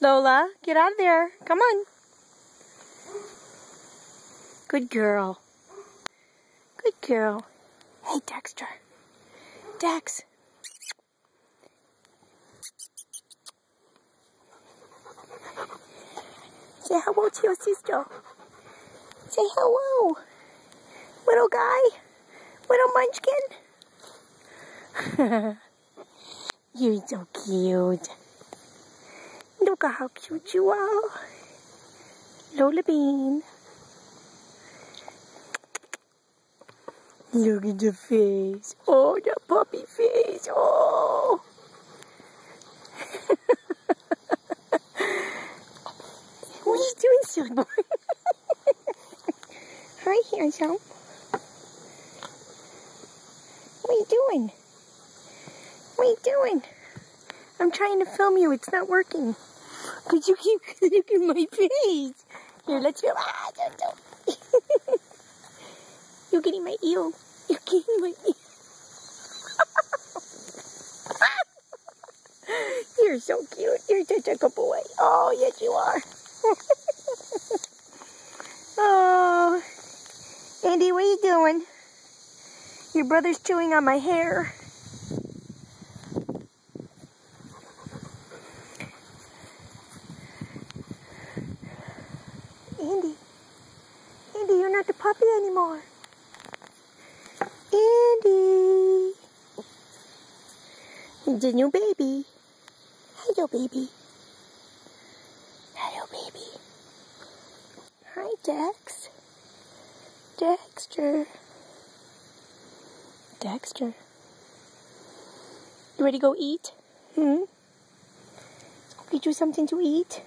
Lola, get out of there. Come on. Good girl. Good girl. Hey, Dexter. Dex. Say hello to your sister. Say hello. Little guy. Little munchkin. You're so cute. Look at how cute you are. Lola Bean. Look at the face. Oh, the puppy face. Oh. What are you doing, son boy? Hi, handsome. What are you doing? What are you doing? I'm trying to film you. It's not working. Because you keep looking at my face. Here, let's film. Ah, don't. You're getting my eel. You're getting my eel. You're so cute. You're such a good boy. Oh, yes, you are. Oh. Andy, what are you doing? Your brother's chewing on my hair. Andy, you're not the puppy anymore. Andy, the new baby. Hello, baby. Hello, baby. Hi, Dex. Dexter. Dexter. You ready to go eat? Get you something to eat?